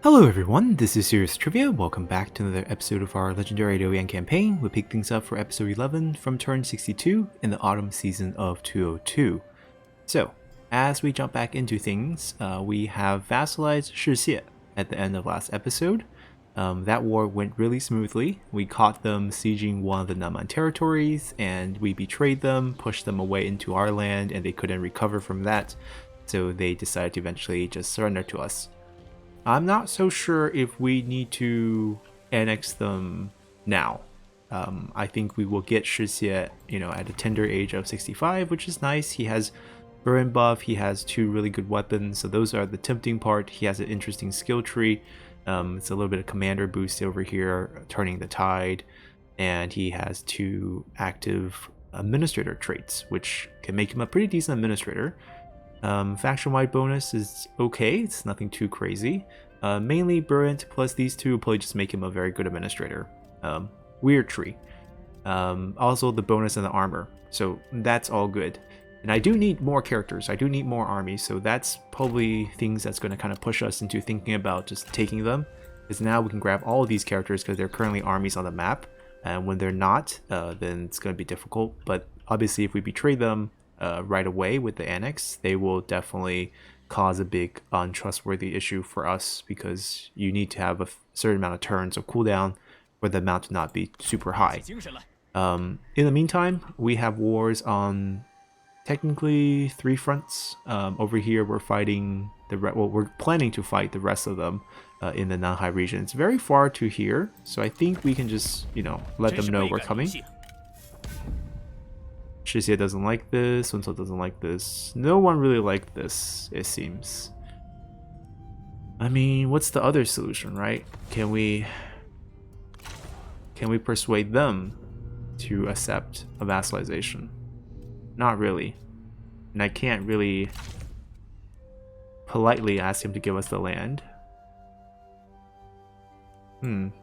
Hello everyone, this is Serious Trivia. Welcome back to another episode of our Legendary AoE campaign. We pick things up for episode 11 from turn 62 in the autumn season of 202. So, as we jump back into things, we have vassalized Trebuchet at the end of last episode. That war went really smoothly. We caught them sieging one of the Naman territories, and we betrayed them, pushed them away into our land, and they couldn't recover from that, so they decided to eventually just surrender to us. I'm not so sure if we need to annex them now. I think we will get Trebuchet, at a tender age of 65, which is nice. He has burn buff, he has 2 really good weapons, so those are the tempting part. He has an interesting skill tree. It's a little bit of commander boost over here, turning the tide, and he has 2 active administrator traits, which can make him a pretty decent administrator. Faction-wide bonus is okay, it's nothing too crazy. Mainly Burnt plus these 2 will probably just make him a very good administrator. Weird tree. Also the bonus and the armor, so that's all good. And I do need more characters, I do need more armies, so that's probably things that's going to kind of push us into thinking about just taking them. Because now we can grab all of these characters because they're currently armies on the map, and when they're not, then it's going to be difficult. But obviously if we betray them right away with the annex, they will definitely cause a big untrustworthy issue for us, because you need to have a certain amount of turns of cooldown for the amount to not be super high. In the meantime, we have wars on technically 3 fronts. Over here we're fighting we're planning to fight the rest of them in the Nanhai region. It's very far to here, so I think we can just let them know we're coming. Trebuchet doesn't like this, Sunso doesn't like this. No one really liked this, it seems. I mean, what's the other solution, right? Can we persuade them to accept a vassalization? Not really. And I can't really politely ask him to give us the land.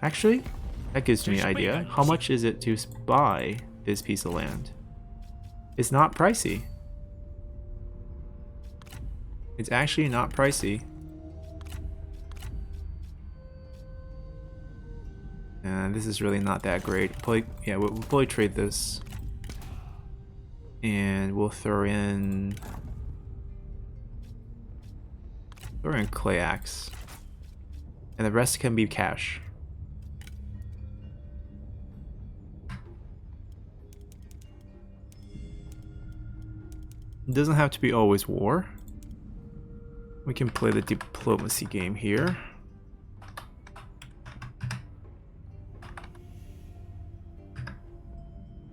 Actually, that gives me an idea. How much is it to buy this piece of land? It's not pricey. It's actually not pricey. And this is really not that great. We'll probably trade this. And we'll throw in clay axe. And the rest can be cash. It doesn't have to be always war. We can play the diplomacy game here.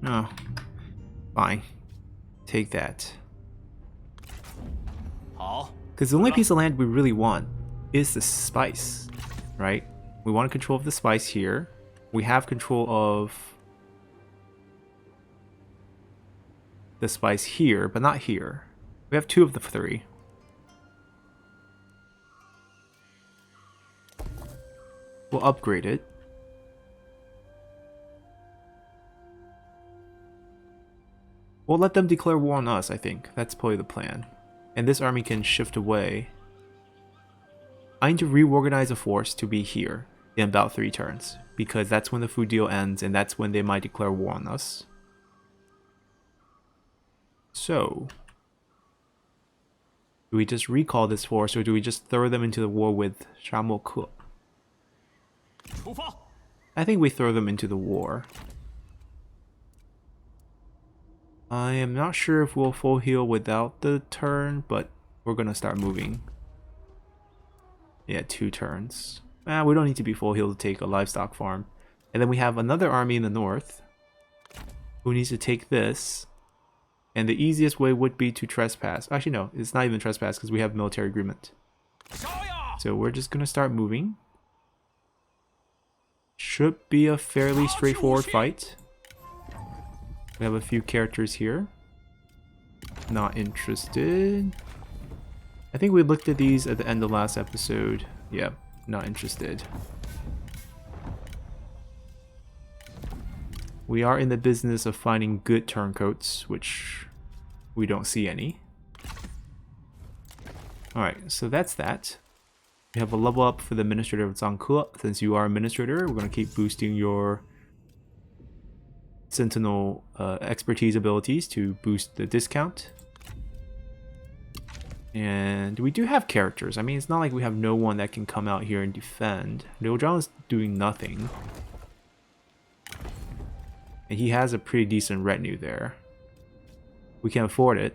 No. Fine. Take that. Because the only piece of land we really want is the spice, right? We want control of the spice here. We have control of the spice here, but not here. We have 2 of the 3. We'll upgrade it. We'll let them declare war on us, I think. That's probably the plan. And this army can shift away. I need to reorganize a force to be here in about 3 turns, because that's when the food deal ends, and that's when they might declare war on us. So, do we just recall this force, or do we just throw them into the war with Shamoku? I think we throw them into the war. I am not sure if we'll full heal without the turn, but we're gonna start moving. Yeah, 2 turns. We don't need to be full heal to take a livestock farm. And then we have another army in the north who needs to take this. And the easiest way would be to trespass. Actually, no, it's not even trespass because we have military agreement. So we're just gonna start moving. Should be a fairly straightforward fight. We have a few characters here. Not interested. I think we looked at these at the end of last episode. Yeah, not interested. We are in the business of finding good turncoats, which we don't see any. Alright, so that's that. We have a level up for the Administrator of Zangke. Since you are Administrator, we're going to keep boosting your Sentinel expertise abilities to boost the discount. And we do have characters. I mean, it's not like we have no one that can come out here and defend. Liu Zhang is doing nothing. And he has a pretty decent retinue there. We can afford it.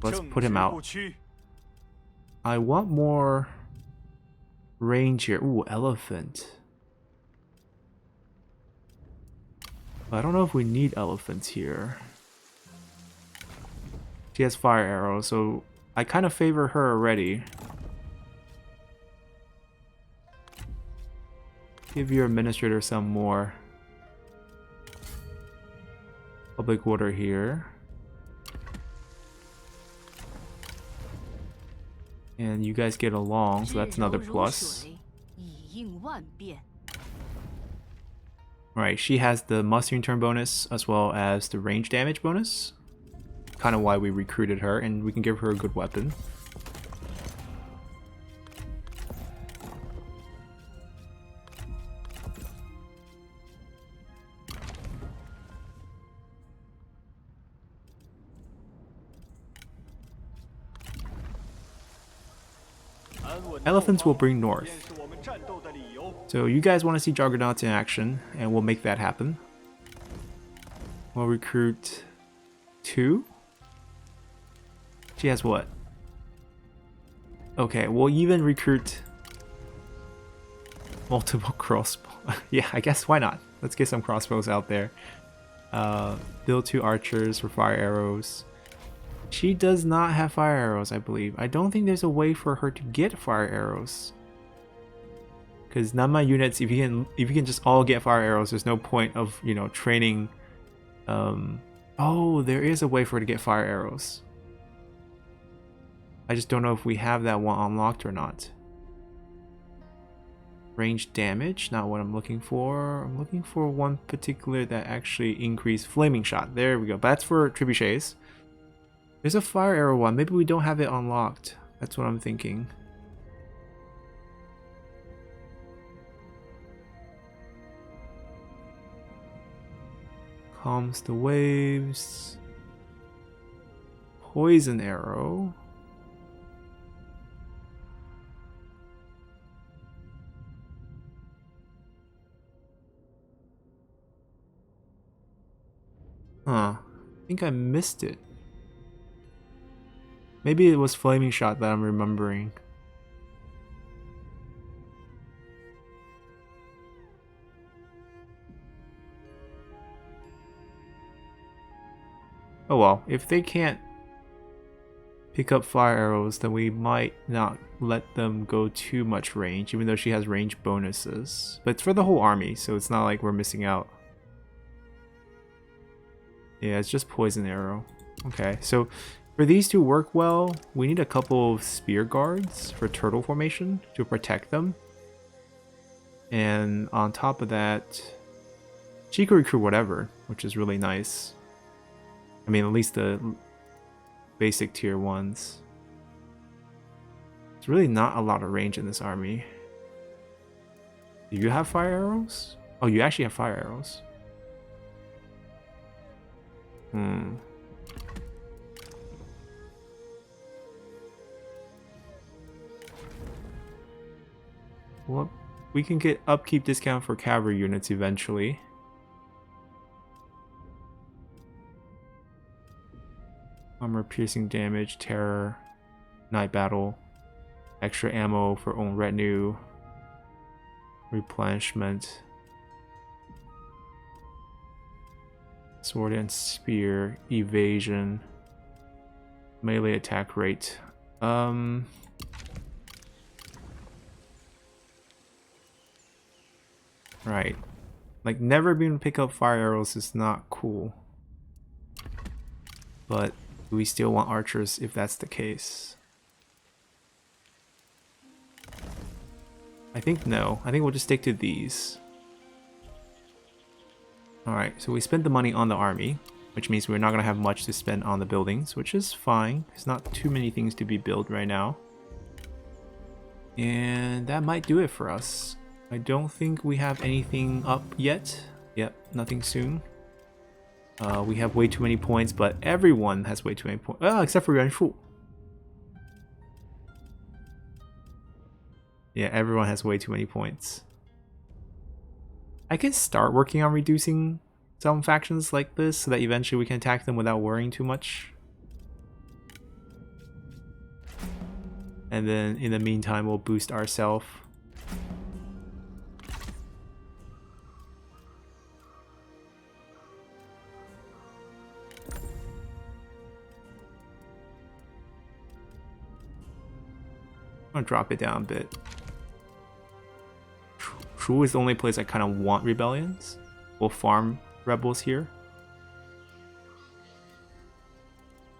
Let's put him out. I want more range here. Ooh, elephant. I don't know if we need elephants here. She has fire arrows, so I kind of favor her already. Give your administrator some more public order here. And you guys get along, so that's another plus. Alright, she has the mustering turn bonus as well as the range damage bonus. Kind of why we recruited her, and we can give her a good weapon. Elephants will bring north. So you guys want to see Juggernauts in action, and we'll make that happen. We'll recruit 2. She has what? Okay, we'll even recruit multiple crossbows. Yeah, I guess why not? Let's get some crossbows out there. Build 2 archers for fire arrows. She does not have fire arrows, I believe. I don't think there's a way for her to get fire arrows. Because none of my units, if you can just all get fire arrows, there's no point of, you know, training. Oh, there is a way for her to get fire arrows. I just don't know if we have that one unlocked or not. Range damage, not what I'm looking for. I'm looking for one particular that actually increased flaming shot. There we go. But that's for trebuchets. There's a fire arrow one. Maybe we don't have it unlocked. That's what I'm thinking. Calms the waves. Poison arrow. Huh. I think I missed it. Maybe it was flaming shot that I'm remembering. Oh well, if they can't pick up fire arrows, then we might not let them go too much range, even though she has range bonuses. But it's for the whole army, so it's not like we're missing out. Yeah, it's just poison arrow. Okay, so for these to work well, we need a couple of spear guards for turtle formation to protect them. And on top of that, she could recruit whatever, which is really nice. I mean, at least the basic tier ones. There's really not a lot of range in this army. Do you have fire arrows? Oh, you actually have fire arrows. Well, we can get upkeep discount for cavalry units eventually. Armor piercing damage, terror, night battle, extra ammo for own retinue, replenishment, sword and spear, evasion, melee attack rate. Right. Like, never being able to pick up fire arrows is not cool. But we still want archers if that's the case. I think no. I think we'll just stick to these. Alright, so we spent the money on the army, which means we're not going to have much to spend on the buildings, which is fine. There's not too many things to be built right now. And that might do it for us. I don't think we have anything up yet. Yep, nothing soon. We have way too many points, but everyone has way too many points. Except for Yuan Shu. Yeah, everyone has way too many points. I can start working on reducing some factions like this so that eventually we can attack them without worrying too much. And then in the meantime, we'll boost ourselves. I'm gonna drop it down a bit. Shu is the only place I kind of want rebellions. We'll farm rebels here.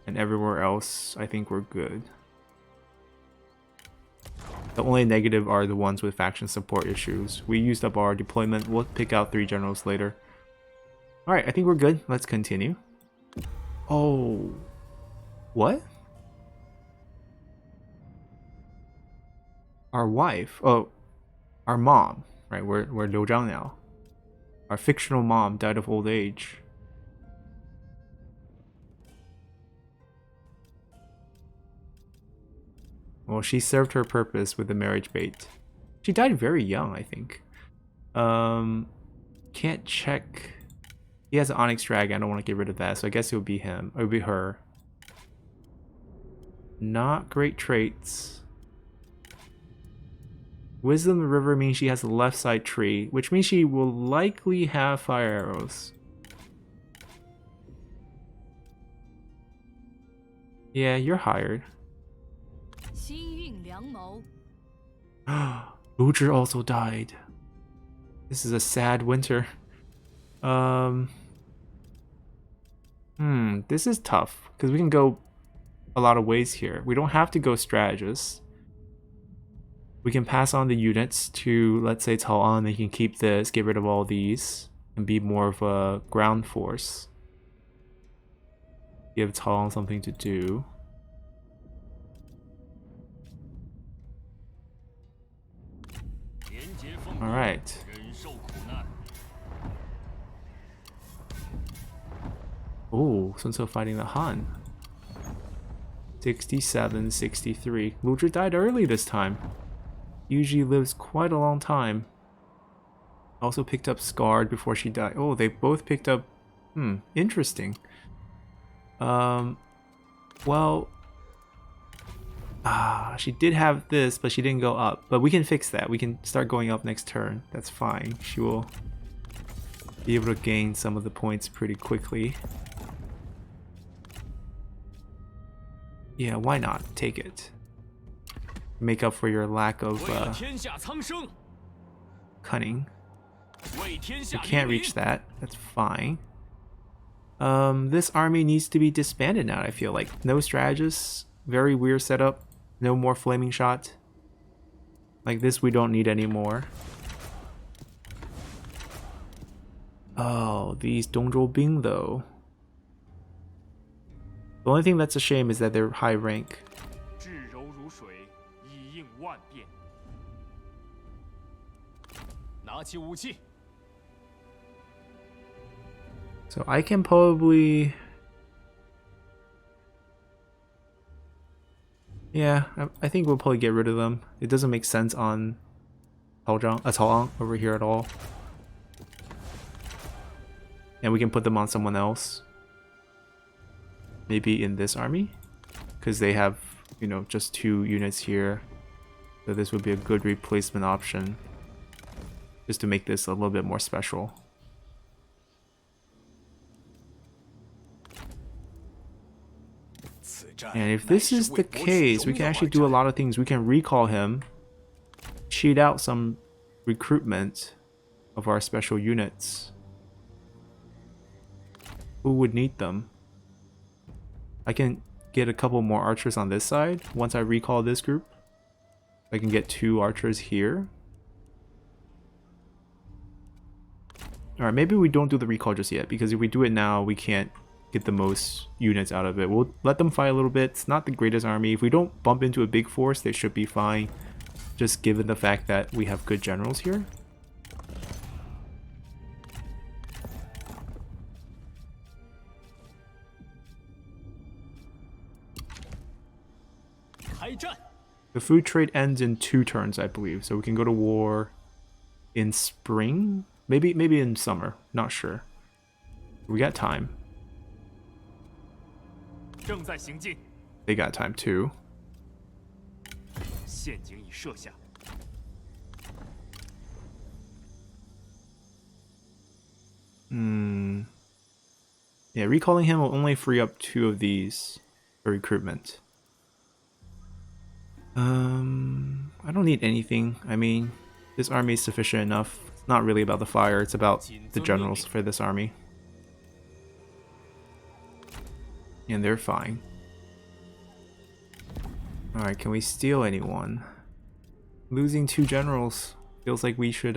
And everywhere else, I think we're good. The only negative are the ones with faction support issues. We used up our deployment. We'll pick out 3 generals later. Alright, I think we're good. Let's continue. Oh. What? Our wife. Oh. Our mom. Right, we're Liu Zhang now. Our fictional mom died of old age. Well, she served her purpose with the marriage bait. She died very young, I think. Can't check. He has an Onyx Dragon. I don't want to get rid of that, so I guess it would be him. It would be her. Not great traits. Wisdom of the River means she has a left side tree, which means she will likely have fire arrows. Yeah, you're hired. Lu Zhi also died. This is a sad winter. This is tough because we can go a lot of ways here. We don't have to go strategist. We can pass on the units to, let's say, Cao An. They can keep this, get rid of all these, and be more of a ground force. Give Cao An something to do. Alright. Oh, Sun Ce fighting the Han. 67, 63. Lu Zhi died early this time. Usually lives quite a long time. Also picked up Scarred before she died. Oh, they both picked up... interesting. Well... she did have this, but she didn't go up. But we can fix that. We can start going up next turn. That's fine. She will be able to gain some of the points pretty quickly. Yeah, why not? Take it. Make up for your lack of cunning. You can't reach that. That's fine. This army needs to be disbanded now, I feel like. No strategists. Very weird setup. No more flaming shot. Like this we don't need anymore. Oh, these Dongzhou Bing though. The only thing that's a shame is that they're high rank. So I can probably... Yeah, I think we'll probably get rid of them. It doesn't make sense on Cao An over here at all. And we can put them on someone else. Maybe in this army? Because they have, you know, just 2 units here. So this would be a good replacement option. Just to make this a little bit more special. And if this is the case, we can actually do a lot of things. We can recall him. Cheat out some recruitment of our special units. Who would need them? I can get a couple more archers on this side once I recall this group. I can get 2 archers here. Alright, maybe we don't do the recall just yet, because if we do it now, we can't get the most units out of it. We'll let them fight a little bit. It's not the greatest army. If we don't bump into a big force, they should be fine. just given the fact that we have good generals here. The food trade ends in 2 turns, I believe, so we can go to war in spring? Maybe in summer, not sure. We got time. They got time too. Yeah, recalling him will only free up 2 of these for recruitment. I don't need anything. I mean, this army is sufficient enough. It's not really about the fire, it's about the generals for this army. And they're fine. Alright, can we steal anyone? Losing 2 generals feels like we should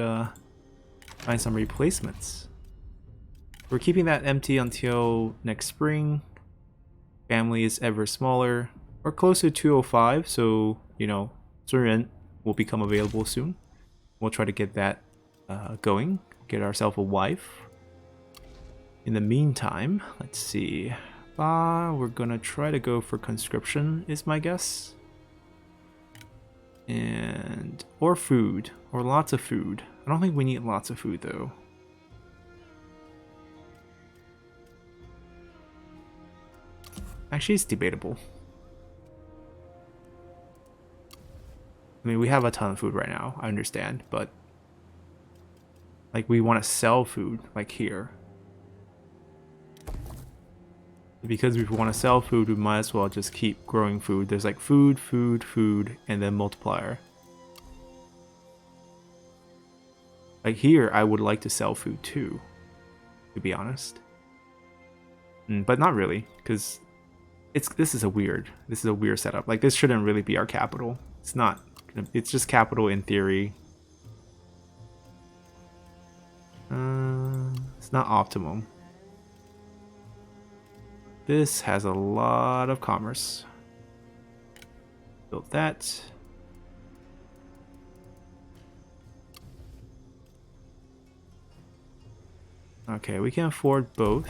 find some replacements. We're keeping that empty until next spring. Family is ever smaller. We're close to 205, so, you know, Zuren will become available soon. We'll try to get that going. Get ourselves a wife. In the meantime, let's see. We're gonna try to go for conscription, is my guess. Or food. Or lots of food. I don't think we need lots of food, though. Actually, it's debatable. I mean, we have a ton of food right now, I understand, but like, we want to sell food, like here. Because we want to sell food, we might as well just keep growing food. There's like food, food, food, and then multiplier. Like here, I would like to sell food too, to be honest. But not really, because this is a weird setup. Like, this shouldn't really be our capital. It's not. It's just capital in theory. It's not optimum. This has a lot of commerce. Built that. Okay, we can afford both.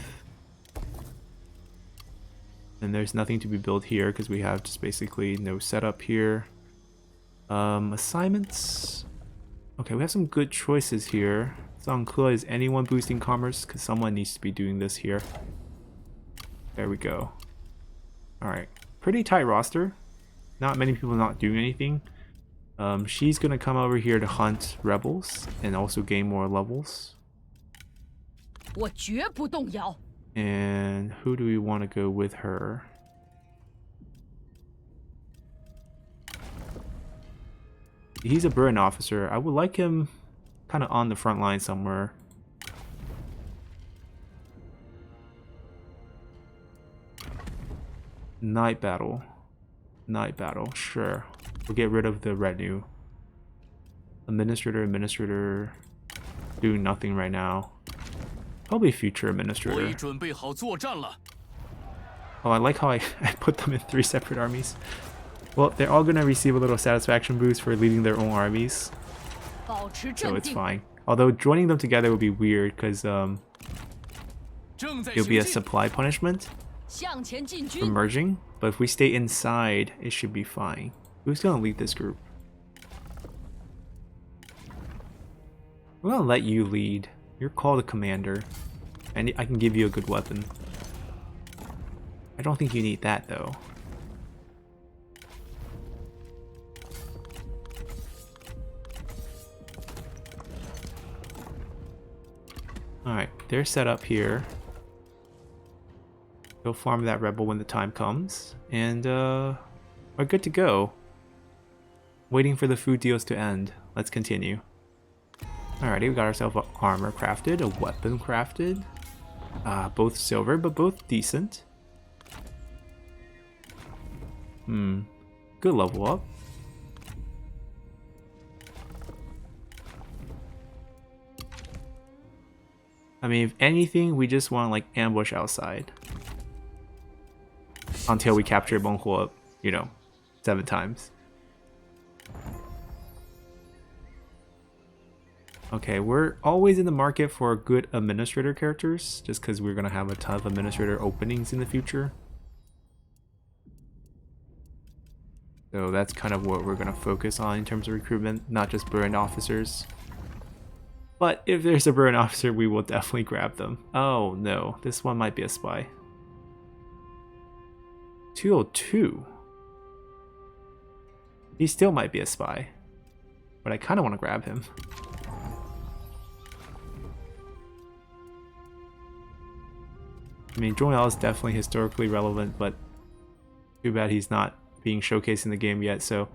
And there's nothing to be built here because we have just basically no setup here. Assignments. Okay, we have some good choices here. It's unclear, is anyone boosting commerce? Because someone needs to be doing this here. There we go. Alright, pretty tight roster. Not many people not doing anything. She's gonna come over here to hunt rebels and also gain more levels. And who do we want to go with her? He's a burden officer. I would like him kind of on the front line somewhere. Night battle. Night battle, sure. We'll get rid of the retinue. Administrator. Doing nothing right now. Probably future administrator. Oh, I like how I put them in 3 separate armies. Well, they're all gonna receive a little satisfaction boost for leading their own armies. So it's fine. Although joining them together would be weird because it'll be a supply punishment for merging. But if we stay inside, it should be fine. Who's gonna lead this group? I'm gonna let you lead. You're called a commander, and I can give you a good weapon. I don't think you need that though. Alright, they're set up here. Go farm that rebel when the time comes, and we're good to go. Waiting for the food deals to end. Let's continue. Alrighty, we got ourselves an armor crafted, a weapon crafted. Both silver, but both decent. Good level up. I mean, if anything, we just want to like ambush outside. Until we capture Bonghua, you know, 7 times. Okay, we're always in the market for good administrator characters, just because we're going to have a ton of administrator openings in the future. So that's kind of what we're going to focus on in terms of recruitment, not just burn officers. But if there's a burn officer, we will definitely grab them. Oh no, this one might be a spy. 202. He still might be a spy, but I kind of want to grab him. I mean, Joel is definitely historically relevant, but too bad he's not being showcased in the game yet, so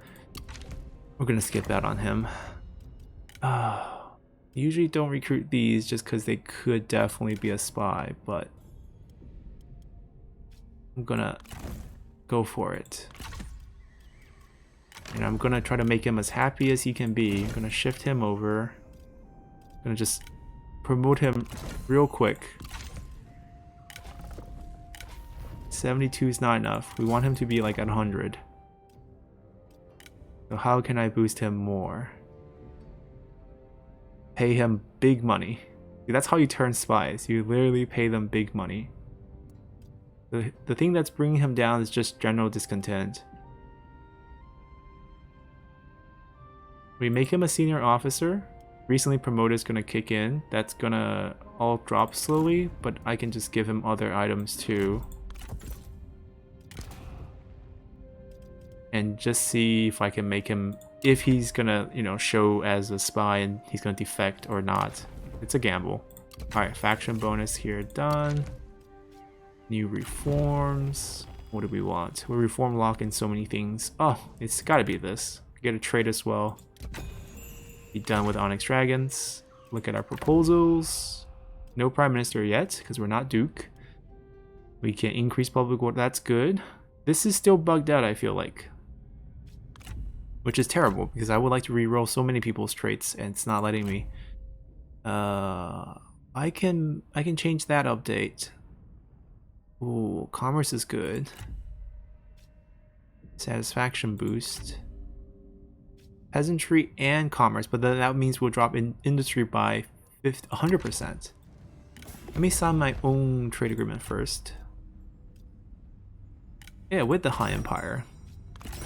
we're gonna skip out on him. Usually don't recruit these just because they could definitely be a spy, but I'm gonna go for it. And I'm gonna try to make him as happy as he can be. I'm gonna shift him over. I'm gonna just promote him real quick. 72 is not enough. We want him to be like at 100. So how can I boost him more? Pay him big money. See, that's how you turn spies. You literally pay them big money. The thing that's bringing him down is just general discontent. We make him a senior officer. Recently promoted is going to kick in. That's going to all drop slowly, but I can just give him other items too. And just see if I can make him, if he's gonna, you know, show as a spy and he's gonna defect or not. It's a gamble. Alright, faction bonus here done. New reforms. What do we want? We reform lock in so many things. Oh, it's gotta be this. Get a trade as well. Be done with Onyx Dragons. Look at our proposals. No Prime Minister yet, because we're not Duke. We can increase public order. That's good. This is still bugged out, I feel like. Which is terrible, because I would like to reroll so many people's traits, and it's not letting me. I can change that update. Ooh, commerce is good. Satisfaction boost. Peasantry and commerce, but then that means we'll drop in industry by 100%. Let me sign my own trade agreement first. Yeah, with the High Empire.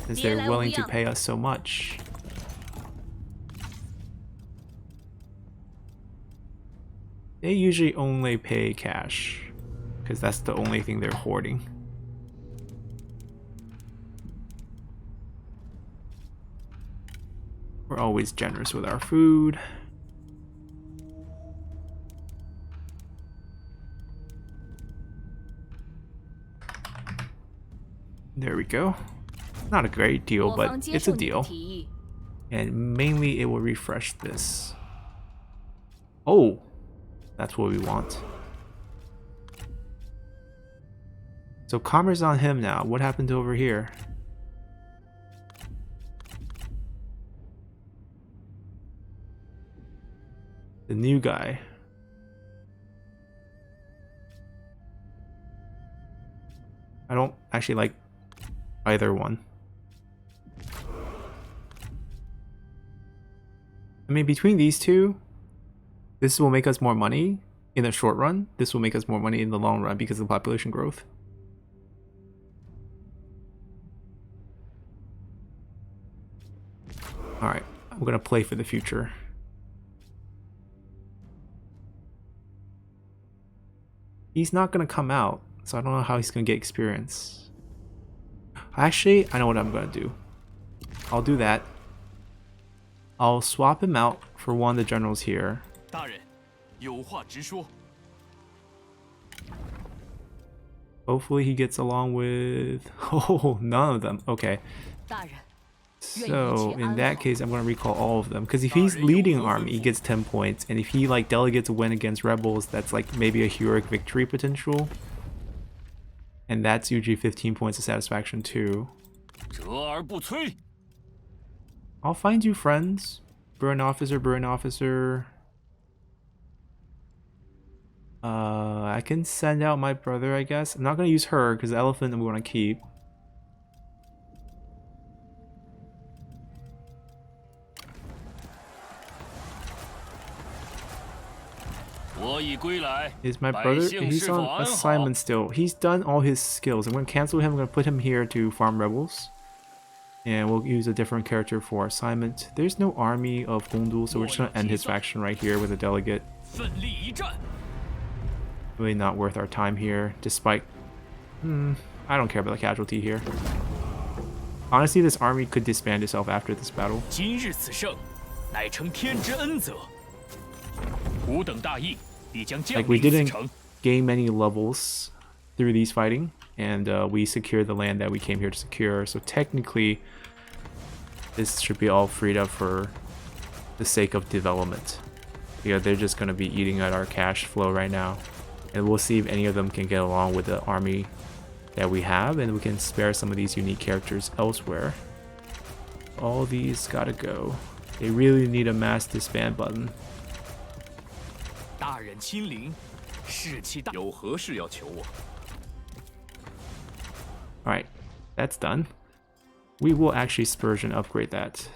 Because they're willing to pay us so much. They usually only pay cash, because that's the only thing they're hoarding. We're always generous with our food. There we go. Not a great deal, but it's a deal. And mainly it will refresh this. Oh, that's what we want. So commerce on him now. What happened over here? The new guy. I don't actually like either one. I mean, between these two, this will make us more money in the short run. This will make us more money in the long run because of population growth. Alright, I'm gonna play for the future. He's not gonna come out, so I don't know how he's gonna get experience. Actually, I know what I'm gonna do. I'll do that. I'll swap him out for one of the generals here. Hopefully he gets along with... Oh, none of them. Okay. So, in that case, I'm going to recall all of them. Because if he's leading an army, he gets 10 points. And if he, like, delegates a win against rebels, that's, like, maybe a heroic victory potential. And that's usually 15 points of satisfaction, too. I'll find you friends. Burn officer, burn officer. I can send out my brother, I guess. I'm not going to use her, because the elephant I'm going to keep. Is my brother? He's on assignment still. He's done all his skills. I'm going to cancel him. I'm going to put him here to farm rebels. And we'll use a different character for assignment. There's no army of Gongdu, so we're just going to end his faction right here with a delegate. Really not worth our time here, despite... I don't care about the casualty here. Honestly, this army could disband itself after this battle. Like, we didn't gain many levels through these fighting, and we secured the land that we came here to secure, so technically this should be all freed up for the sake of development. Yeah, they're just going to be eating at our cash flow right now, and we'll see if any of them can get along with the army that we have, and we can spare some of these unique characters elsewhere. All these gotta go. They really need a mass disband button. Alright, that's done. We will actually spurge and upgrade that.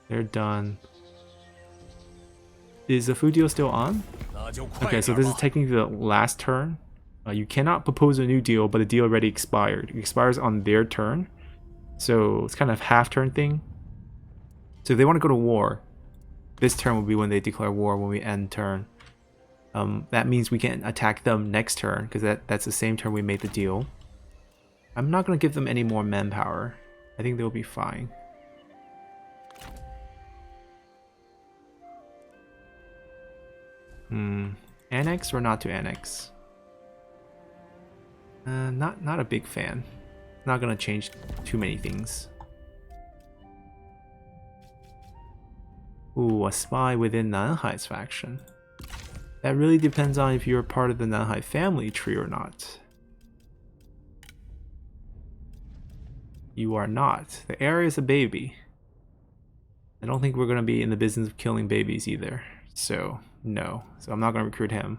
They're done. Is the food deal still on? Okay, so this is technically the last turn. You cannot propose a new deal, but the deal already expired. It expires on their turn. So it's kind of half-turn thing. So if they want to go to war, this turn will be when they declare war when we end turn. That means we can attack them next turn, because that's the same turn we made the deal. I'm not going to give them any more manpower. I think they'll be fine. Annex or not to annex? Not a big fan. Not gonna change too many things. Ooh, a spy within Nanhai's faction. That really depends on if you're part of the Nanhai family tree or not. You are not. The heir is a baby. I don't think we're gonna be in the business of killing babies either. So, no. So I'm not gonna recruit him.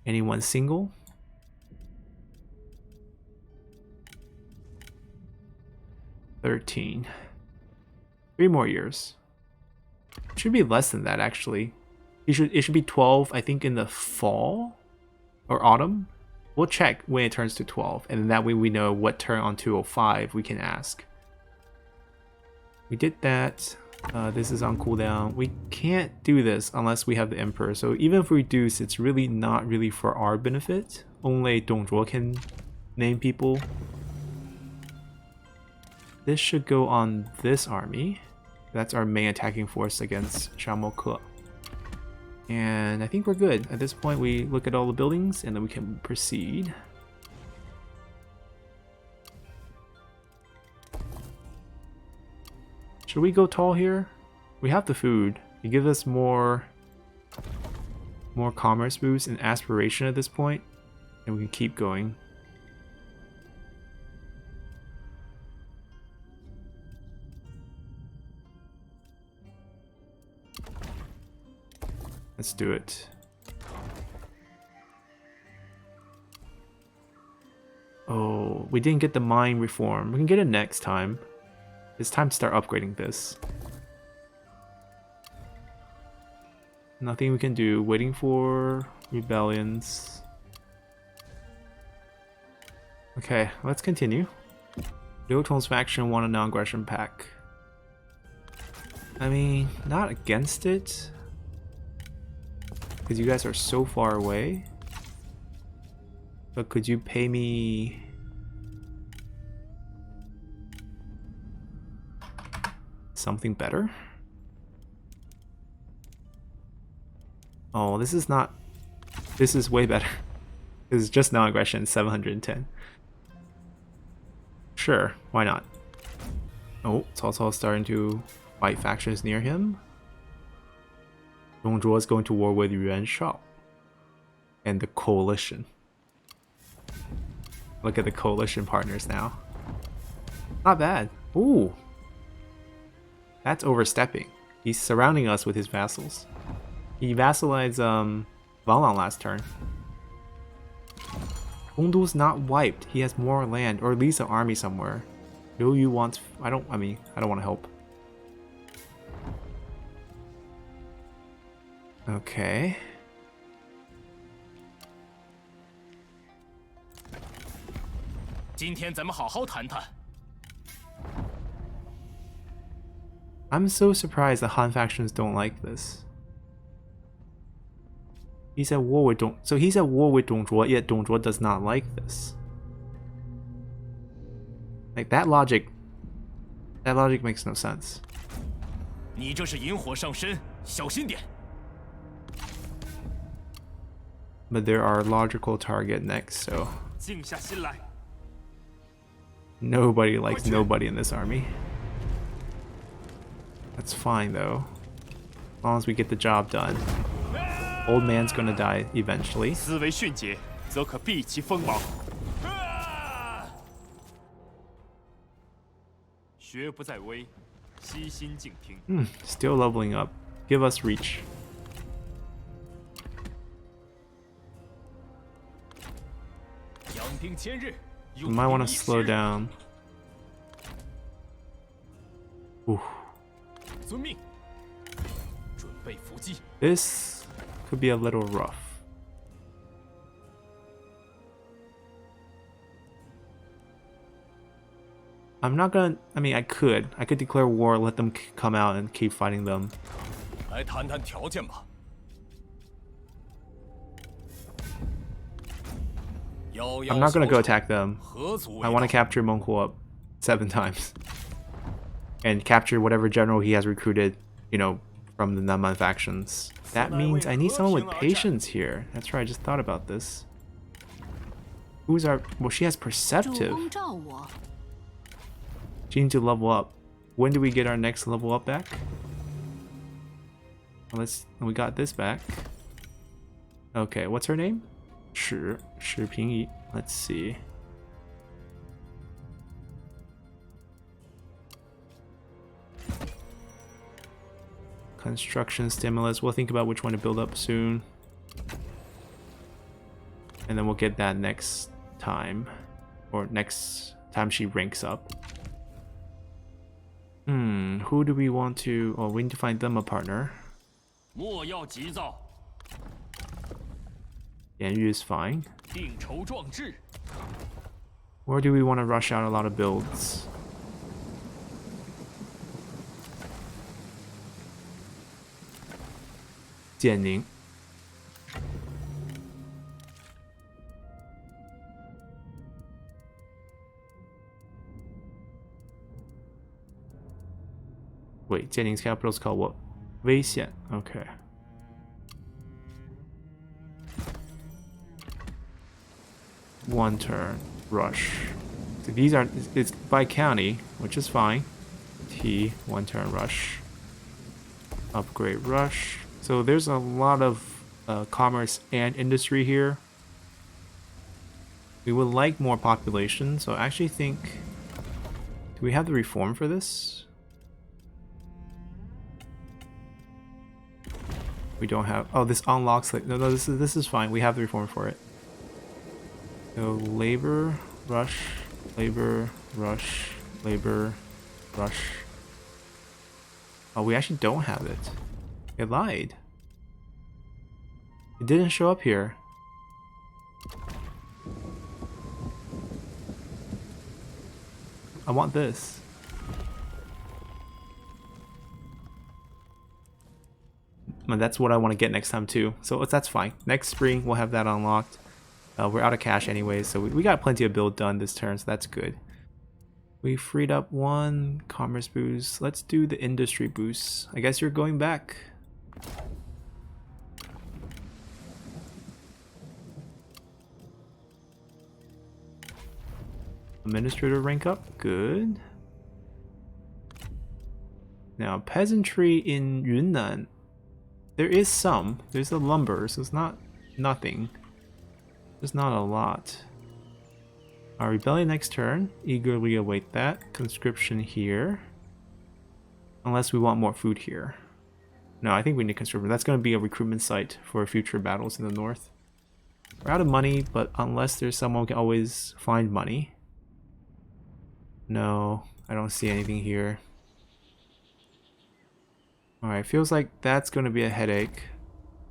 Anyone single? $13. 3 more years. It should be less than that actually. It should be 12, I think, in the fall or autumn. We'll check when it turns to 12, and then that way we know what turn on 205 we can ask. We did that. This is on cooldown. We can't do this unless we have the Emperor. So even if we reduce, it's really not really for our benefit. Only Dongzhuo can name people. This should go on this army. That's our main attacking force against Shamoke. And I think we're good. At this point, we look at all the buildings and then we can proceed. Should we go tall here? We have the food. It gives us more commerce boost and aspiration at this point, and we can keep going. Let's do it. Oh, we didn't get the mine reform. We can get it next time. It's time to start upgrading this. Nothing we can do. Waiting for rebellions. Okay, let's continue. Liu Tong's faction won a non-aggression pact. I mean, not against it. Because you guys are so far away. But could you pay me... something better? Oh, this is not... This is way better. This is just non-aggression, 710. Sure, why not? Oh, Cao Cao is starting to fight factions near him. Dongzhuo is going to war with Yuan Shao and the coalition. Look at the coalition partners now. Not bad. Ooh. That's overstepping. He's surrounding us with his vassals. He vassalized Valon last turn. Gongdu's not wiped. He has more land, or at least an army somewhere. No, you want... I don't want to help. Okay. I'm so surprised the Han factions don't like this. He's at war with Dongzhuo, yet Dongzhuo does not like this. Like that logic makes no sense. But there are logical target next, so nobody likes nobody in this army. That's fine though, as long as we get the job done. Old man's gonna die eventually. Still leveling up. Give us reach. You might want to slow down. Ooh. This could be a little rough. I'm not gonna... I could declare war, let them come out and keep fighting them. I'm not gonna go attack them. I want to capture Mongol up 7 times. And capture whatever general he has recruited, you know, from the Nanman factions. That means I need someone with patience here. That's right, I just thought about this. Who's our... Well, she has perceptive. She needs to level up. When do we get our next level up back? Well, we got this back. Okay, what's her name? Shi Pingyi. Let's see. Construction stimulus. We'll think about which one to build up soon. And then we'll get that next time. Or next time she ranks up. Who do we want to... Oh, we need to find them a partner. Yan Yu is fine. Or do we want to rush out a lot of builds? Jianning. Wait, Jianning's capital is called what? Weixian. Okay. One turn. Rush. So these are... It's by county, which is fine. T. 1 turn rush. Upgrade rush. So there's a lot of commerce and industry here. We would like more population, so I actually think... Do we have the reform for this? We don't have... Oh, this unlocks... No, this is fine. We have the reform for it. So labor, rush, labor, rush, labor, rush. Oh, we actually don't have it. It lied. It didn't show up here. I want this. And that's what I want to get next time too. So that's fine. Next spring we'll have that unlocked. We're out of cash anyway, so we got plenty of build done this turn, so that's good. We freed up 1 commerce boost. Let's do the industry boost. I guess you're going back. Administrator rank up, good. Now peasantry in Yunnan. There is some. There's the lumber, so it's not nothing. There's not a lot. Our rebellion next turn. Eagerly await that. Conscription here. Unless we want more food here. No, I think we need conscription. That's going to be a recruitment site for future battles in the north. We're out of money, but unless there's someone who can always find money. No, I don't see anything here. Alright, feels like that's going to be a headache.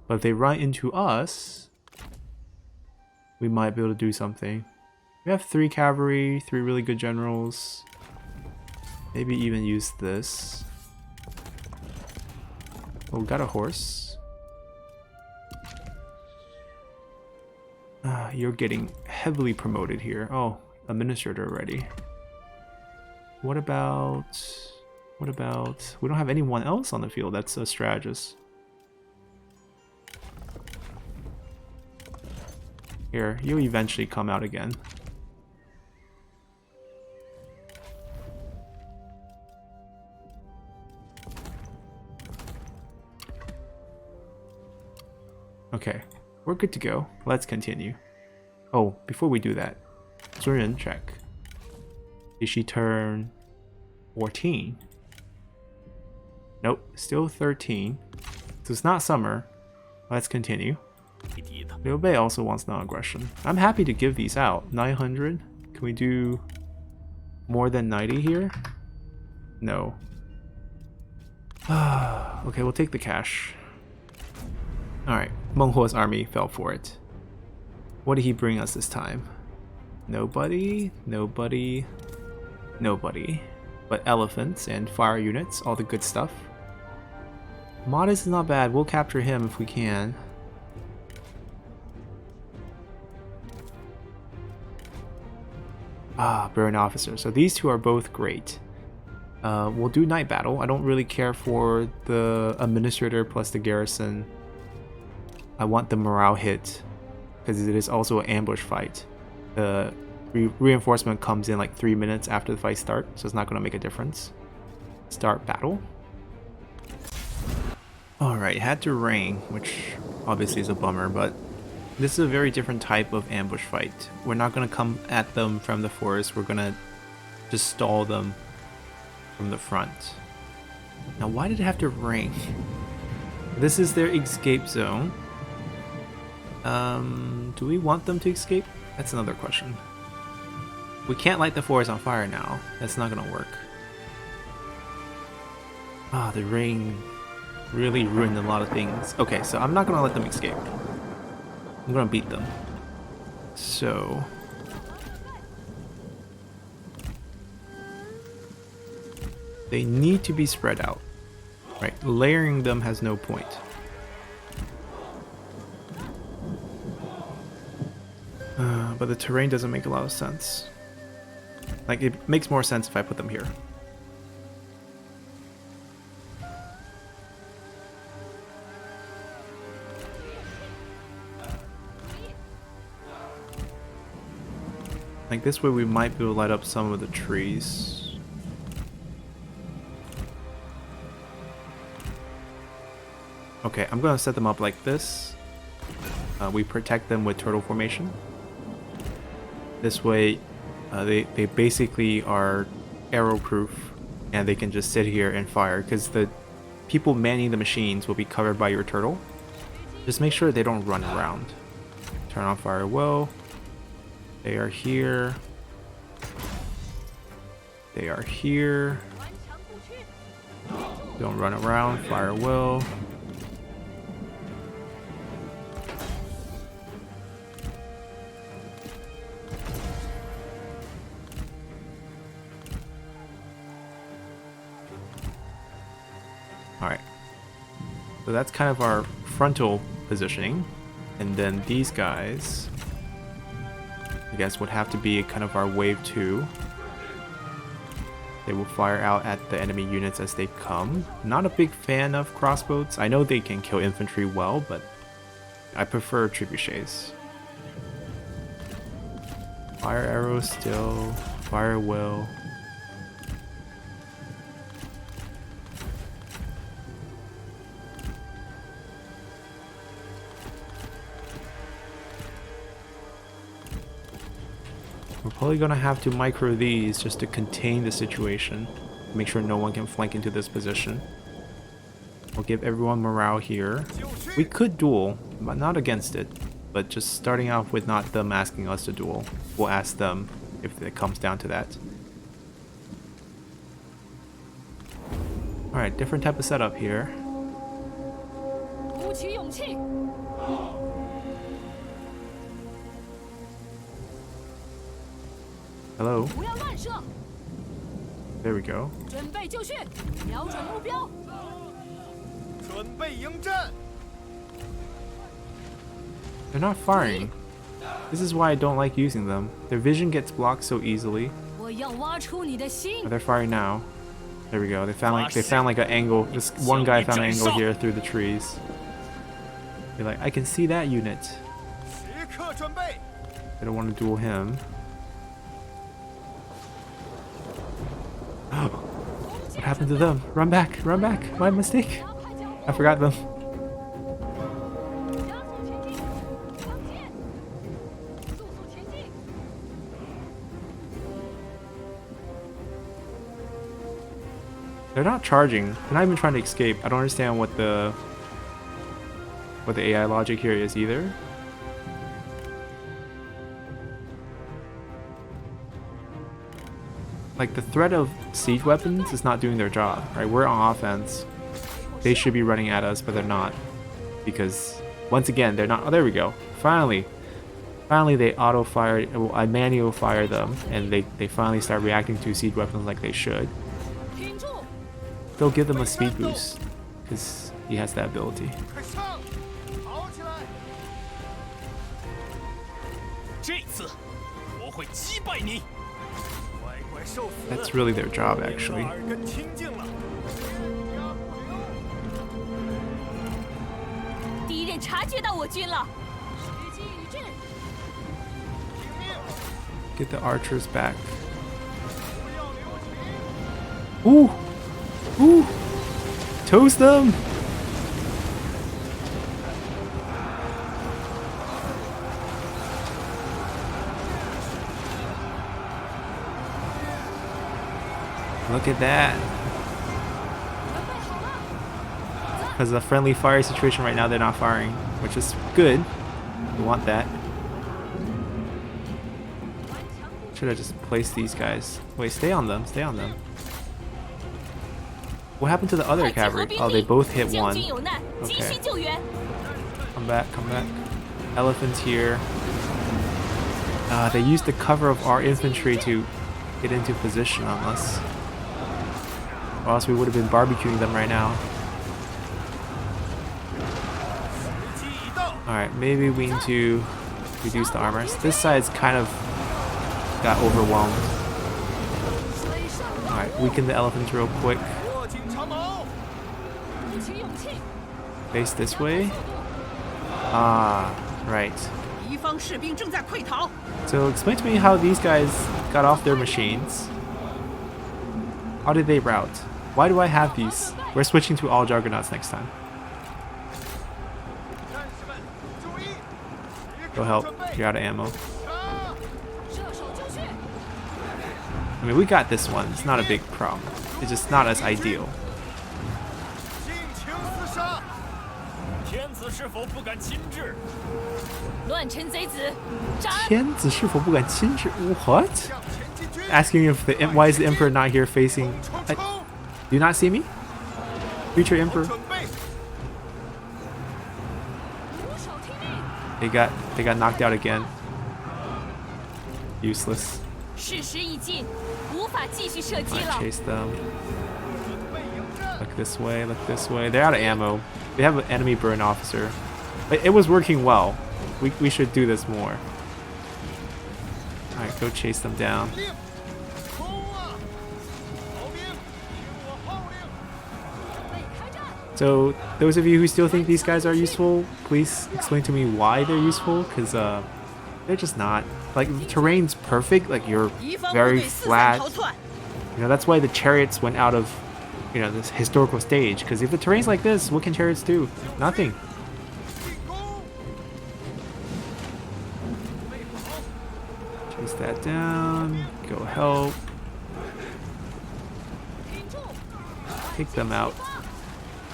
But if they run into us, we might be able to do something. We have 3 cavalry, 3 really good generals. Maybe even use this. Oh, we got a horse. You're getting heavily promoted here. Oh, administrator already. What about... We don't have anyone else on the field that's a strategist. Here, you'll eventually come out again. Okay, we're good to go. Let's continue. Oh, before we do that, Zuren check. Did she turn 14? Nope, still 13. So it's not summer. Let's continue. Liu Bei also wants non-aggression. I'm happy to give these out. 900? Can we do more than 90 here? No. Okay, we'll take the cash. Alright, Meng Huo's army fell for it. What did he bring us this time? Nobody, nobody, nobody. But elephants and fire units, all the good stuff. Modest is not bad, we'll capture him if we can. Ah, Baron Officer. So these two are both great. We'll do Night Battle. I don't really care for the Administrator plus the Garrison. I want the morale hit, because it is also an ambush fight. The reinforcement comes in like 3 minutes after the fight starts, so it's not going to make a difference. Start battle. Alright, had to rain, which obviously is a bummer, but this is a very different type of ambush fight. We're not going to come at them from the forest, we're going to just stall them from the front. Now why did it have to rain? This is their escape zone. Do we want them to escape? That's another question. We can't light the forest on fire now. That's not gonna work. Ah, the rain really ruined a lot of things. Okay, so I'm not gonna let them escape. I'm gonna beat them. So... they need to be spread out. Right, layering them has no point. But the terrain doesn't make a lot of sense. Like, it makes more sense if I put them here. Like, this way we might be able to light up some of the trees. Okay, I'm gonna set them up like this. We protect them with turtle formation. This way, they basically are arrow proof, and they can just sit here and fire, because the people manning the machines will be covered by your turtle. Just make sure they don't run around. Turn on fire well. They are here. They are here. Don't run around. Fire well. Alright, so that's kind of our frontal positioning, and then these guys, I guess, would have to be kind of our wave 2. They will fire out at the enemy units as they come. Not a big fan of crossbows. I know they can kill infantry well, but I prefer trebuchets. Fire arrows still, fire well. We're probably gonna have to micro these just to contain the situation. Make sure no one can flank into this position. We'll give everyone morale here. We could duel, but not against it. But just starting off with not them asking us to duel. We'll ask them if it comes down to that. Alright, different type of setup here. Hello. There we go. They're not firing. This is why I don't like using them. Their vision gets blocked so easily. Oh, they're firing now. There we go. They found like an angle. This one guy found an angle here through the trees. They're like, I can see that unit. I don't want to duel him. What happened to them? Run back! Run back! My mistake! I forgot them. They're not charging. They're not even trying to escape. I don't understand what the AI logic here is either. Like, the threat of siege weapons is not doing their job, right? We're on offense. They should be running at us, but they're not. Because, once again, they're not... Oh, there we go. Finally they auto-fire... Well, I manual fire them, and they finally start reacting to siege weapons like they should. They'll give them a speed boost, because he has that ability. That's really their job, actually. Get the archers back. Ooh! Ooh! Toast them! Look at that. Because of the friendly fire situation right now, they're not firing, which is good. We want that. Should have just placed these guys. Wait, stay on them, stay on them. What happened to the other cavalry? Oh, they both hit one. Okay. Come back, come back. Elephants here. They used the cover of our infantry to get into position on us. Or else we would have been barbecuing them right now. Alright, maybe we need to reduce the armor. This side's kind of got overwhelmed. Alright, weaken the elephants real quick. Face this way. Ah, right. So explain to me how these guys got off their machines. How did they route? Why do I have these? We're switching to all juggernauts next time. Go help. You're out of ammo. I mean, we got this one. It's not a big problem. It's just not as ideal. What? Asking if why is the Emperor not here facing... do you not see me? Future Emperor. They got knocked out again. Useless. I chase them. Look this way, look this way. They're out of ammo. They have an enemy burn officer. But it was working well. We should do this more. Alright, go chase them down. So, those of you who still think these guys are useful, please explain to me why they're useful, because they're just not. Like, the terrain's perfect, like, you're very flat. You know, that's why the chariots went out of, you know, this historical stage, because if the terrain's like this, what can chariots do? Nothing. Chase that down, go help. Take them out.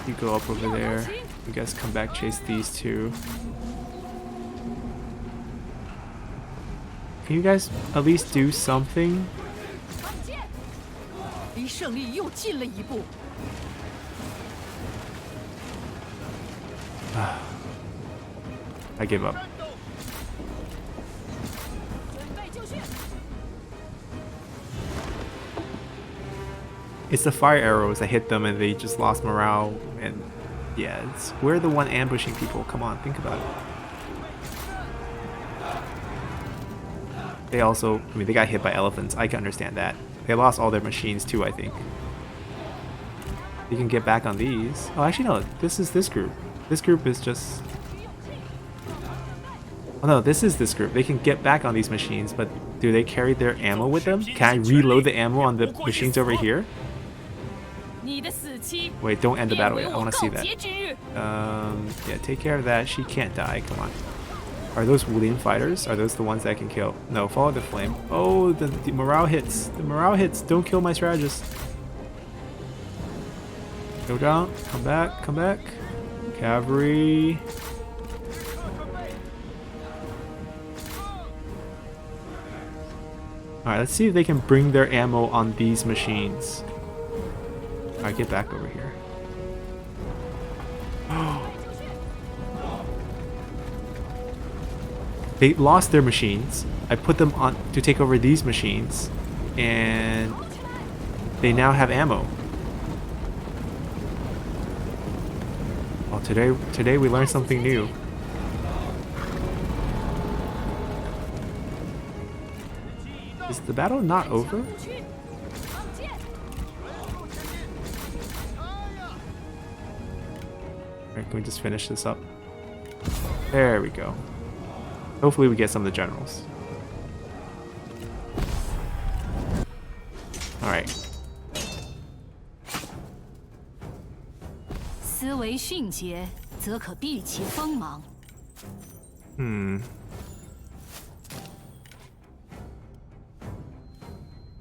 You go up over there. You guys come back, chase these two. Can you guys at least do something? I give up. It's the fire arrows that hit them and they just lost morale, and yeah, we're the one ambushing people. Come on, think about it. They also, I mean, they got hit by elephants. I can understand that. They lost all their machines too, I think. You can get back on these. Oh, actually no, this is this group. This group is just... Oh no, this is this group. They can get back on these machines, but do they carry their ammo with them? Can I reload the ammo on the machines over here? Wait, don't end the battle yet. I want to see that. Yeah, take care of that. She can't die. Come on. Are those Wulian fighters? Are those the ones that can kill? No, follow the flame. Oh, the morale hits. The morale hits. Don't kill my strategist. Go down. Come back. Come back. Cavalry. Alright, let's see if they can bring their ammo on these machines. Alright, get back over here. They lost their machines. I put them on to take over these machines, and they now have ammo. Well, today we learned something new. Is the battle not over? Alright, can we just finish this up? There we go. Hopefully we get some of the generals. Alright.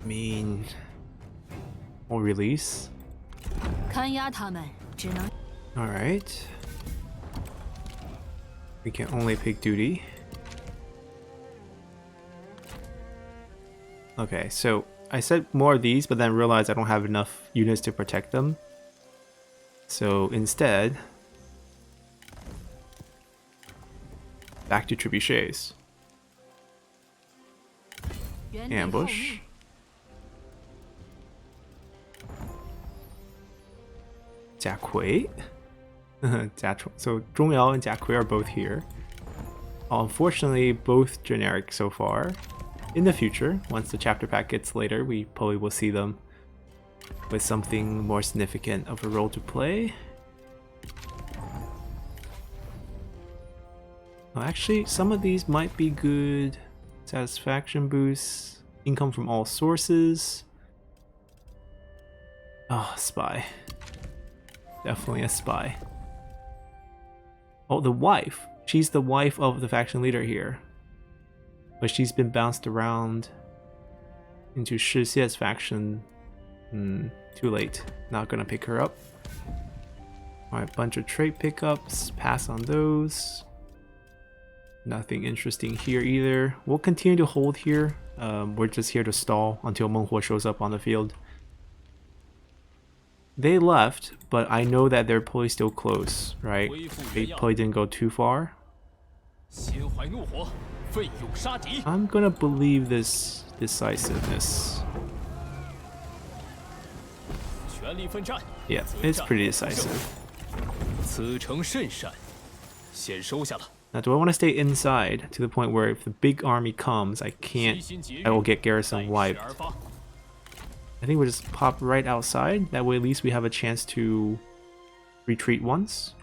I mean... More release? Alright. We can only pick duty. Okay, so I said more of these, but then realized I don't have enough units to protect them. So instead, back to Trebuchets. Ambush. Jia Kui. So Zhong Yao and Jia Kui are both here. Unfortunately, both generic so far. In the future, once the chapter pack gets later, we probably will see them with something more significant of a role to play. Well, actually, some of these might be good. Satisfaction boosts, income from all sources. Oh, spy. Definitely a spy. Oh, the wife. She's the wife of the faction leader here. But she's been bounced around into Shi Xie's faction. Too late. Not gonna pick her up. Alright, bunch of trait pickups. Pass on those. Nothing interesting here either. We'll continue to hold here. We're just here to stall until Meng Huo shows up on the field. They left, but I know that they're probably still close, right? They probably didn't go too far. I'm gonna believe this decisiveness. Yeah, it's pretty decisive. Now, do I want to stay inside to the point where if the big army comes, I will get garrison wiped? I think we'll just pop right outside. That way at least we have a chance to retreat once.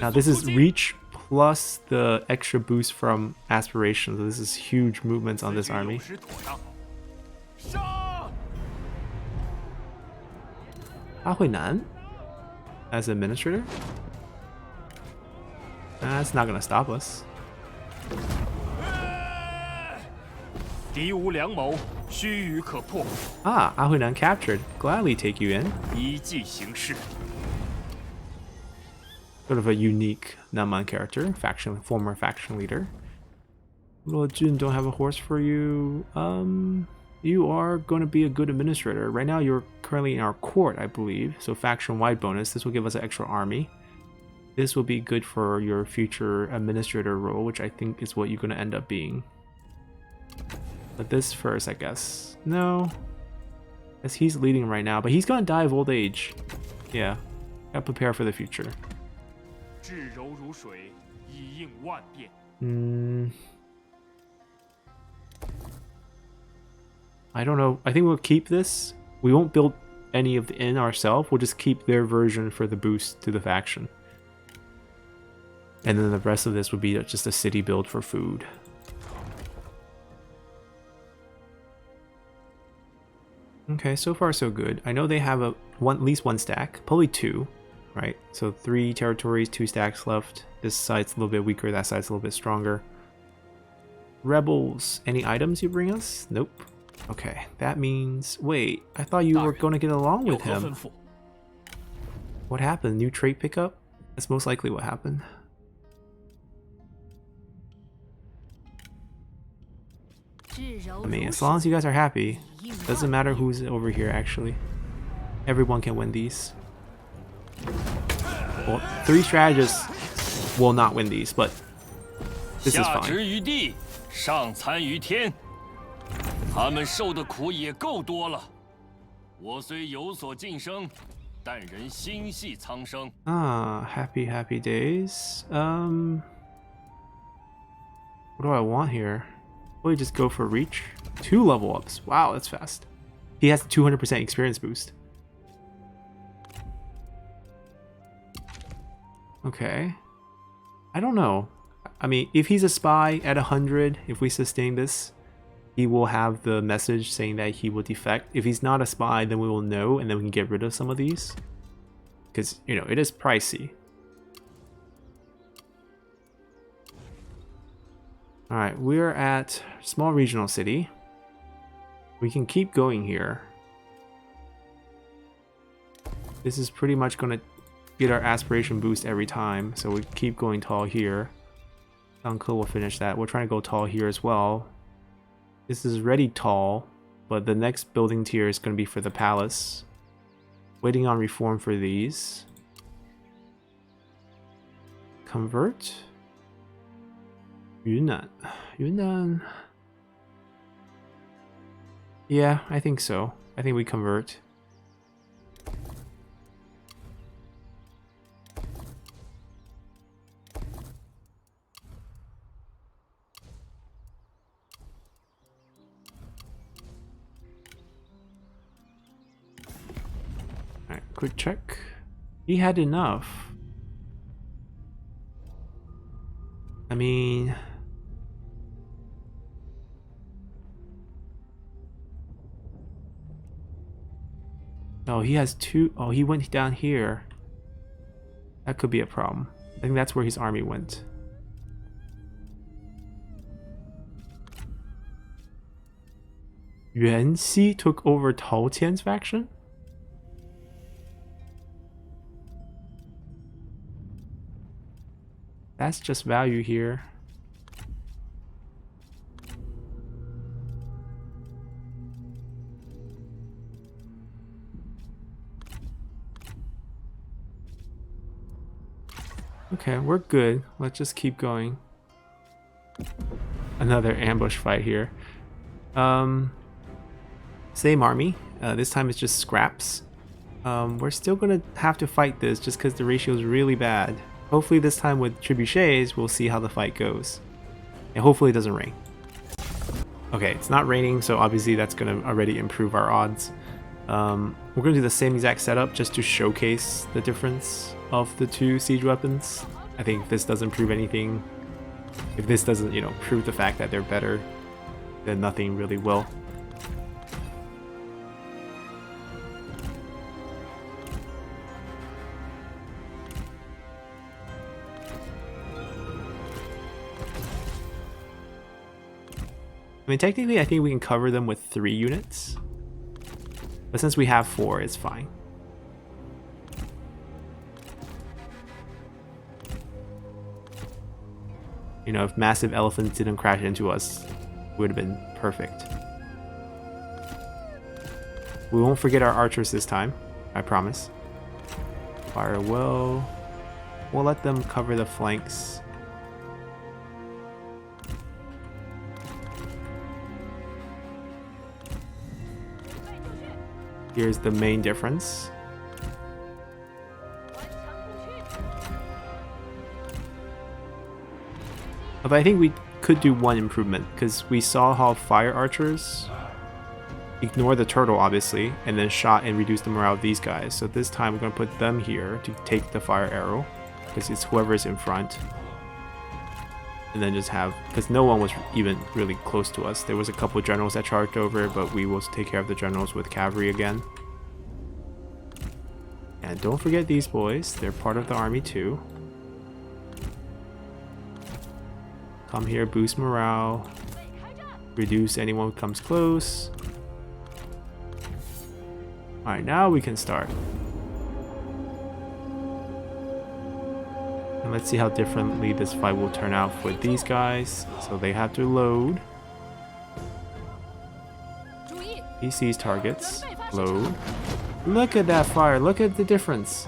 Now this is reach plus the extra boost from aspiration. So this is huge movements on this army. Huinan as administrator? That's not gonna stop us. Ah, Huinan captured. Gladly take you in. Sort of a unique Naman character, former faction leader. Luo Jun, don't have a horse for you. you are going to be a good administrator. Right now you're currently in our court, I believe. So faction-wide bonus. This will give us an extra army. This will be good for your future administrator role, which I think is what you're going to end up being. But this first, I guess. No. As he's leading right now, but he's going to die of old age. Yeah. Gotta prepare for the future. I don't know. I think we'll keep this. We won't build any of the inn ourselves. We'll just keep their version for the boost to the faction. And then the rest of this would be just a city build for food. Okay, so far so good. I know they have at least one stack, probably two, right? So 3 territories, 2 stacks left. This side's a little bit weaker, that side's a little bit stronger. Rebels, any items you bring us? Nope. Okay, that means... Wait, I thought you were going to get along with him. What happened? New trait pickup? That's most likely what happened. I mean, as long as you guys are happy, doesn't matter who's over here actually. Everyone can win these. Well, 3 strategists will not win these, but this is fine. 他们受的苦也够多了，我虽有所晋升，但仍心系苍生。Ah, happy days. What do I want here? Probably just go for reach. 2 level ups. Wow, that's fast. He has 200% experience boost. Okay. I don't know. I mean, if he's a spy at 100, if we sustain this, he will have the message saying that he will defect. If he's not a spy, then we will know, and then we can get rid of some of these. Because, you know, it is pricey. Alright, we're at small regional city. We can keep going here. This is pretty much going to get our aspiration boost every time, so we keep going tall here. Uncle will finish that. We're trying to go tall here as well. This is already tall, but the next building tier is going to be for the palace. Waiting on reform for these. Convert? Yunnan. Yeah, I think so. I think we convert. Alright, quick check. He had enough. I mean... Oh, he has 2. Oh, he went down here. That could be a problem. I think that's where his army went. Yuan Xi took over Tao Qian's faction? That's just value here. Okay, we're good. Let's just keep going. Another ambush fight here. Same army. This time it's just scraps. We're still gonna have to fight this just because the ratio is really bad. Hopefully this time with trebuchets, we'll see how the fight goes. And hopefully it doesn't rain. Okay, it's not raining, so obviously that's gonna already improve our odds. We're gonna do the same exact setup just to showcase the difference of the 2 siege weapons. I think if this doesn't prove anything, if this doesn't, you know, prove the fact that they're better, then nothing really will. I mean, technically, I think we can cover them with 3 units. But since we have 4, it's fine. You know, if massive elephants didn't crash into us, it would have been perfect. We won't forget our archers this time, I promise. Fire well. We'll let them cover the flanks. Here's the main difference. But I think we could do one improvement, because we saw how fire archers ignore the turtle, obviously, and then shot and reduce the morale of these guys. So this time we're going to put them here to take the fire arrow, because it's whoever's in front. And then just have, because no one was even really close to us. There was a couple of generals that charged over, but we will take care of the generals with cavalry again. And don't forget these boys, they're part of the army too. Come here, boost morale, reduce anyone who comes close. Alright, now we can start. And let's see how differently this fight will turn out for these guys. So they have to load. He sees targets. Load. Look at that fire, look at the difference.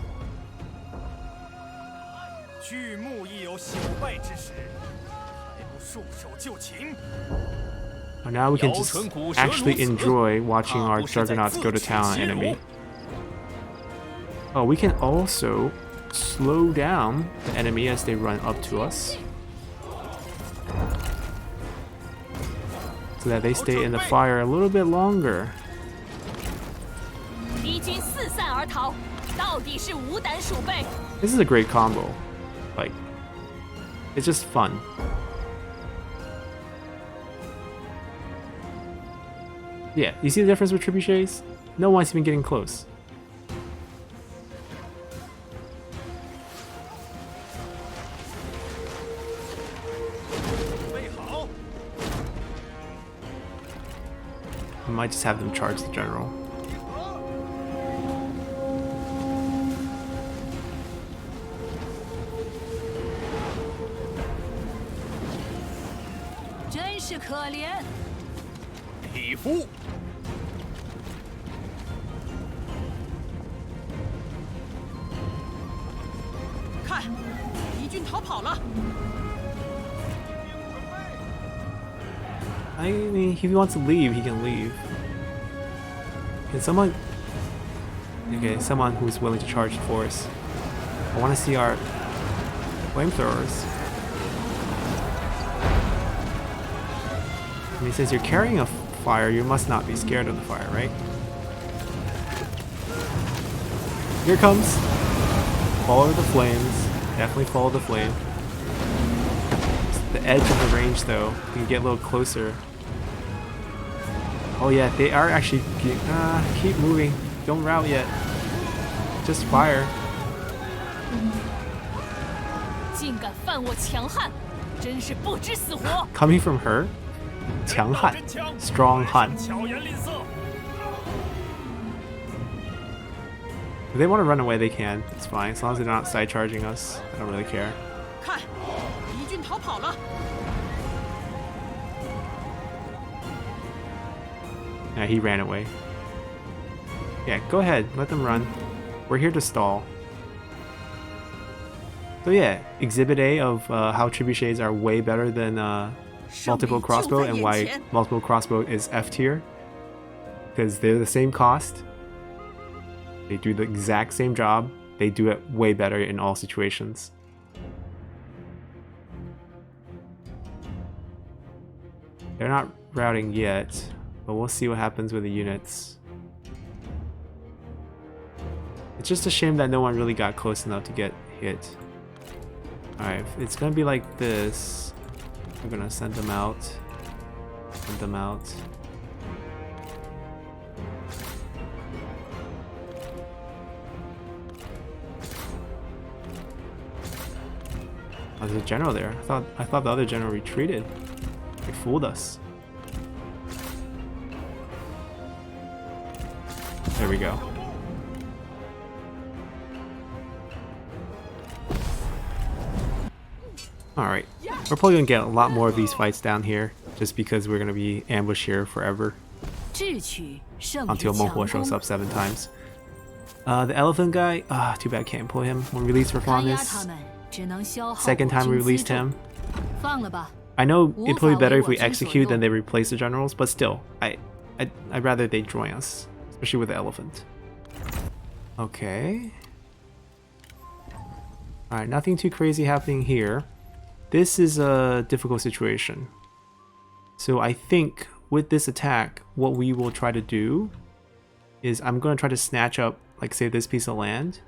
Oh, now we can just actually enjoy watching our juggernauts go to town on enemy. Oh, we can also slow down the enemy as they run up to us, so that they stay in the fire a little bit longer. This is a great combo. Like, it's just fun. Yeah, you see the difference with trebuchets? No one's even getting close. I might just have them charge the general. I mean, if he wants to leave, he can leave. Can someone... Okay, someone who's willing to charge the force. I want to see our flamethrowers. I mean, since you're carrying a fire, you must not be scared of the fire, right? Here it comes. Follow the flames. Definitely follow the flame. The edge of the range, though, you can get a little closer. Oh yeah, they are actually keep moving. Don't rout yet. Just fire. Coming from her, 强悍, strong Han. If they want to run away, they can. It's fine, as long as they're not side charging us. I don't really care. Yeah, he ran away. Yeah, go ahead, let them run. We're here to stall. So yeah, Exhibit A of how trebuchets are way better than multiple crossbow, and why multiple crossbow is F tier. Because they're the same cost. They do the exact same job. They do it way better in all situations. They're not routing yet, but we'll see what happens with the units. It's just a shame that no one really got close enough to get hit. Alright, it's gonna be like this. We're gonna send them out. Send them out. Oh, there's a general there. I thought the other general retreated. They fooled us. There we go. Alright. We're probably gonna get a lot more of these fights down here, just because we're gonna be ambushed here forever. until Monghua shows up 7 times. The elephant guy, too bad can't pull him. We'll release for fondness. Second time we released him. I know it'd probably be better if we execute than they replace the generals, but still, I'd rather they join us, especially with the elephant. Okay. Alright, nothing too crazy happening here. This is a difficult situation. So I think with this attack, what we will try to do is I'm going to try to snatch up, like say this piece of land.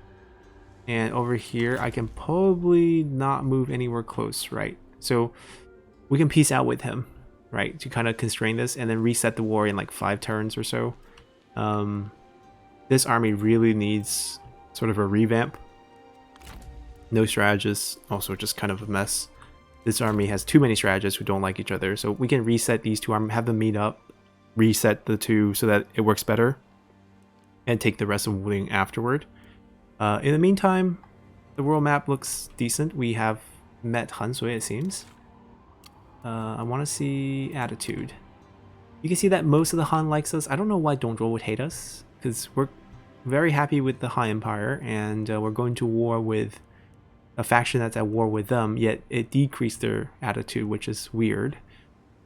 And over here, I can probably not move anywhere close, right? So we can peace out with him, right? To kind of constrain this and then reset the war in like 5 turns or so. This army really needs sort of a revamp. No strategists, also just kind of a mess. This army has too many strategists who don't like each other. So we can reset these 2 armies, have them meet up, reset the 2 so that it works better. And take the rest of Wuling afterward. In the meantime, the world map looks decent. We have met Han Sui, it seems. I want to see attitude. You can see that most of the Han likes us. I don't know why Dongzhuo would hate us, because we're very happy with the Han Empire, and we're going to war with a faction that's at war with them, yet it decreased their attitude, which is weird.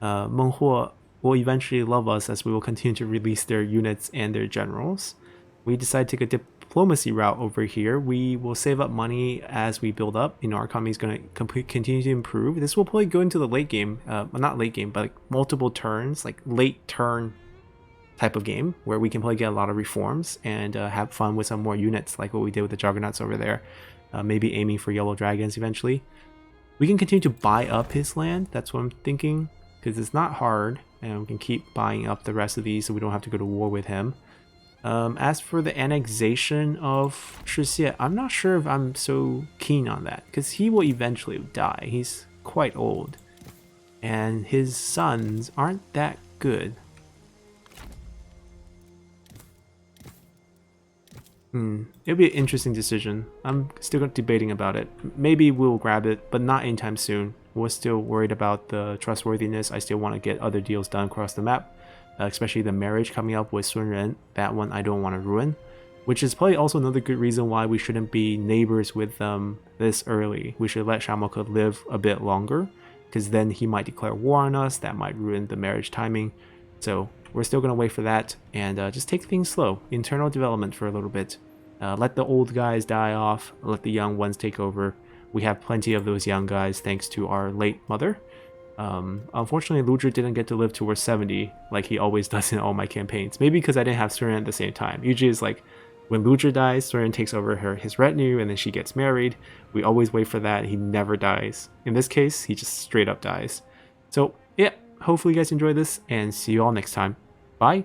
Monghua will eventually love us as we will continue to release their units and their generals. We decide to take a diplomacy route over here. We will save up money as we build up. You know, our economy is going to continue to improve. This will probably go into the late game, well, not late game, but like multiple turns, like late turn type of game where we can probably get a lot of reforms and have fun with some more units like what we did with the Juggernauts over there. Maybe aiming for yellow dragons eventually. We can continue to buy up his land. That's what I'm thinking, because it's not hard, and we can keep buying up the rest of these so we don't have to go to war with him. As for the annexation of Trebuchet, I'm not sure if I'm so keen on that, because he will eventually die. He's quite old, and his sons aren't that good. It'll be an interesting decision. I'm still debating about it. Maybe we'll grab it, but not anytime soon. We're still worried about the trustworthiness. I still want to get other deals done across the map. Especially the marriage coming up with Sun Ren. That one I don't want to ruin. Which is probably also another good reason why we shouldn't be neighbors with them this early. We should let Shamoka live a bit longer, because then he might declare war on us. That might ruin the marriage timing. So we're still going to wait for that and just take things slow. Internal development for a little bit. Let the old guys die off. Let the young ones take over. We have plenty of those young guys thanks to our late mother. Unfortunately, Ludra didn't get to live to 70 like he always does in all my campaigns. Maybe because I didn't have Sun Ren at the same time. Usually it's like when Ludra dies, Sun Ren takes over his retinue and then she gets married. We always wait for that. He never dies. In this case, he just straight up dies. So yeah, hopefully you guys enjoyed this and see you all next time. Bye!